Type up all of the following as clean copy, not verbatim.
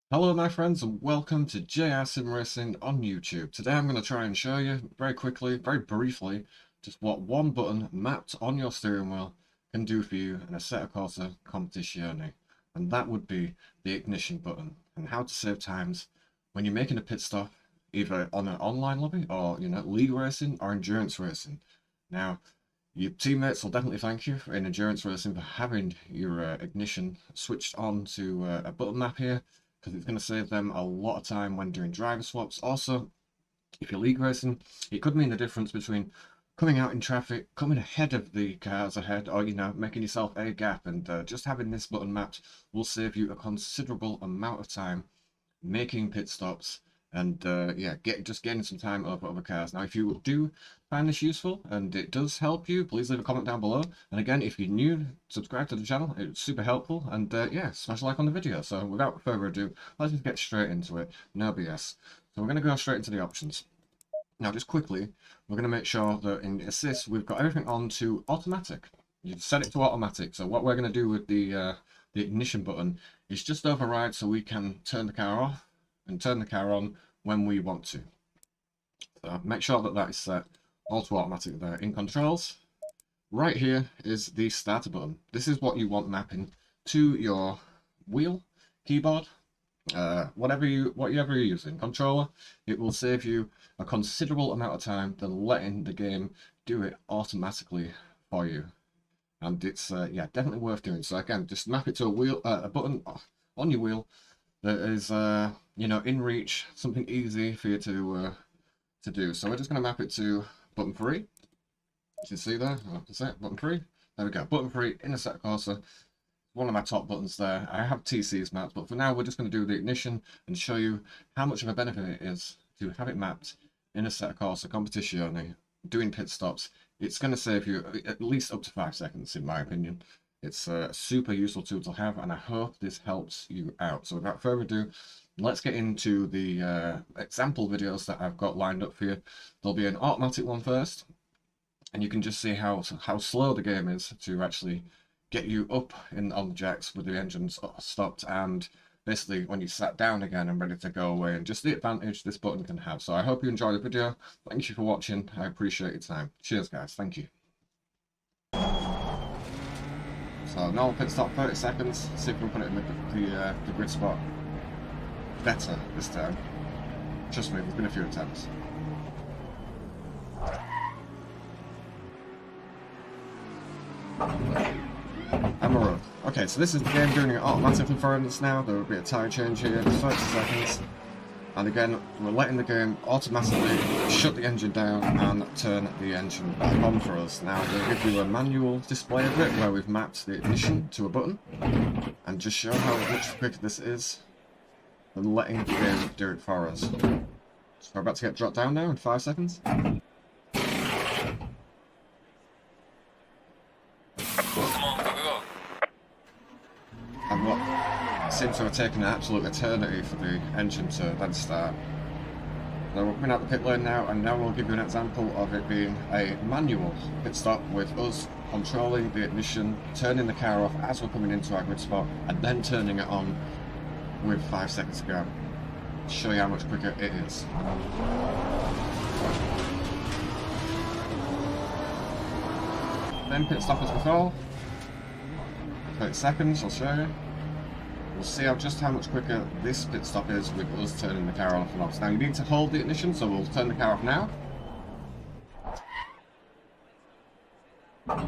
Hello my friends and welcome to JR Sim Racing on YouTube. Today I'm going to try and show you very quickly, very briefly, just what one button mapped on your steering wheel can do for you in Assetto Corsa Competizione. And that would be the ignition button, and how to save times when you're making a pit stop, either on an online lobby or league racing or endurance racing. Now, your teammates will definitely thank you in endurance racing for having your ignition switched on to a button map here, because it's going to save them a lot of time when doing driver swaps. Also, if you're league racing, it could mean the difference between coming out in traffic, coming ahead of the cars ahead, or making yourself a gap. And just having this button mapped will save you a considerable amount of time making pit stops, and yeah, just getting some time over other cars. Now, if you do find this useful and it does help you, please leave a comment down below. And again, if you're new, subscribe to the channel, it's super helpful. And yeah, smash a like on the video. So without further ado, let's just get straight into it. No BS. So we're going to go straight into the options. Now, just quickly, we're going to make sure that in assist we've got everything on to automatic. You've set it to automatic. So what we're going to do with the ignition button is just override, so we can turn the car off and turn the car on when we want to. So make sure that that is set all to automatic there. In controls, right here is the starter button. This is what you want mapping to your wheel, keyboard, whatever you're using, controller. It will save you a considerable amount of time than letting the game do it automatically for you. And it's yeah, definitely worth doing. So again, just map it to a button on your wheel that is in reach, something easy for you to do. So we're just going to map it to button 3. As you see there, that's it, button 3. There we go, button 3 in Assetto Corsa. One of my top buttons there. I have TC's mapped, but for now we're just going to do the ignition and show you how much of a benefit it is to have it mapped in Assetto Corsa Competizione, doing pit stops. It's going to save you at least up to 5 seconds, in my opinion. It's a super useful tool to have, and I hope this helps you out. So without further ado, let's get into the example videos that I've got lined up for you. There'll be an automatic one first, and you can just see how slow the game is to actually get you up on the jacks with the engines stopped, and basically when you sat down again and ready to go away, and just the advantage this button can have. So I hope you enjoy the video. Thank you for watching. I appreciate your time. Cheers guys, thank you. So normal pit stop, 30 seconds. See if we can put it in the grid spot better this time. Trust me, there's been a few attempts. And we're up. Okay, so this is the game doing it automatically for us now. There will be a tyre change here, 30 seconds. And again, we're letting the game automatically shut the engine down and turn the engine back on for us. Now, we'll give you a manual display of it where we've mapped the ignition to a button, and just show how much quicker this is than letting the game do it for us. So we're about to get dropped down now in 5 seconds. And what seems to have taken an absolute eternity for the engine to then start. So we're coming out the pit lane now, and now we'll give you an example of it being a manual pit stop with us controlling the ignition, turning the car off as we're coming into our grid spot, and then turning it on with 5 seconds to go. Show you how much quicker it is. Then pit stop as before. 30 seconds, I'll show you. We'll see just how much quicker this pit stop is with us turning the car off and off. Now you need to hold the ignition, so we'll turn the car off now. Not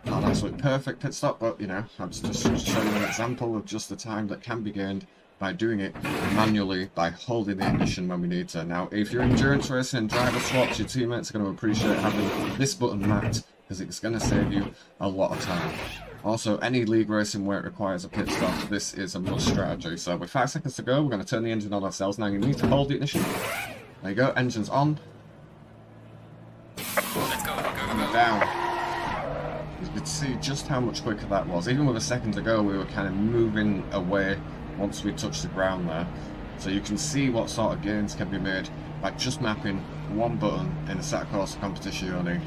an absolute perfect pit stop, but I'm just showing you an example of just the time that can be gained by doing it manually, by holding the ignition when we need to. Now, if you're endurance racing and driver swaps, your teammates are going to appreciate having this button mapped, because it's going to save you a lot of time. Also, any league racing where it requires a pit stop, this is a must strategy. So with 5 seconds to go, we're going to turn the engine on ourselves. Now you need to hold the ignition. There you go, engine's on. And we're down. You could see just how much quicker that was. Even with a second to go, we were kind of moving away once we touched the ground there. So you can see what sort of gains can be made by just mapping one button in Assetto Corsa Competizione.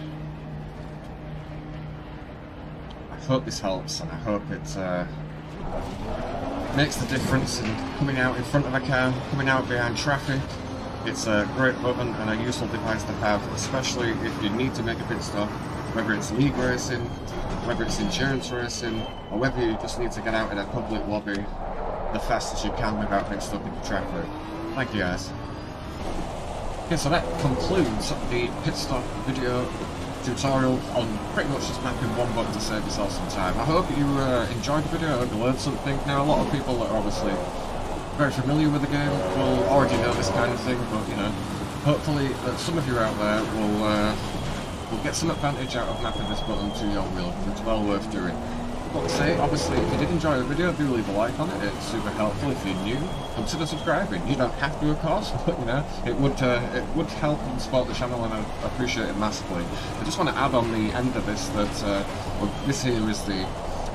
I hope this helps, and I hope it Makes the difference in coming out in front of a car, coming out behind traffic. It's a great button and a useful device to have, especially if you need to make a pit stop, whether it's league racing, whether it's endurance racing, or whether you just need to get out in a public lobby the fastest you can without being stuck in traffic. Thank you guys. Okay, so that concludes the pit stop video tutorial on pretty much just mapping one button to save yourself some time. I hope you enjoyed the video, I hope you learned something. Now, a lot of people that are obviously very familiar with the game will already know this kind of thing, but you know, hopefully some of you out there will get some advantage out of mapping this button to your wheel. It's well worth doing. But say, obviously, if you did enjoy the video, do leave a like on it. It's super helpful. If you're new, consider subscribing. You don't have to, of course, but you know, it would help and support the channel, and I appreciate it massively. I just want to add on the end of this that well, this here is the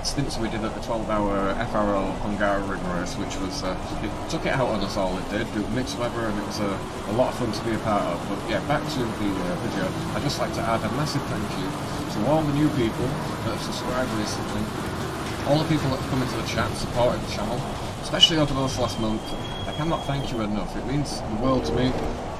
stints we did at the 12-hour FRL Hungaroring race, which was it took it out on us all. It did. It was mixed weather, and it was a lot of fun to be a part of. But yeah, back to the video. I'd just like to add a massive thank you to all the new people that have subscribed recently, all the people that have come into the chat, supported the channel, especially over this last month. I cannot thank you enough. It means the world to me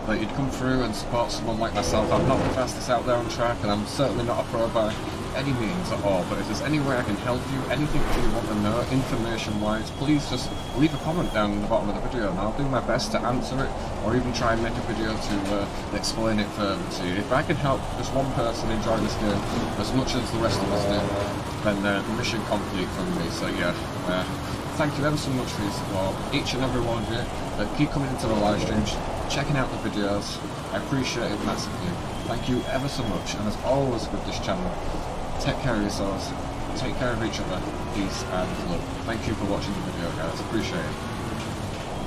that you'd come through and support someone like myself. I'm not the fastest out there on track, and I'm certainly not a pro by any means at all, but if there's any way I can help you, anything that you want to know, information-wise, please just leave a comment down in the bottom of the video, and I'll do my best to answer it, or even try and make a video to explain it further to you. If I can help just one person enjoy this game as much as the rest of us do, then mission complete from me. So yeah, thank you ever so much for your support, each and every one of you that keep coming into the live streams, checking out the videos. I appreciate it massively. Thank you ever so much, and as always with this channel, take care of yourselves, take care of each other, peace and love. Thank you for watching the video, guys, appreciate it.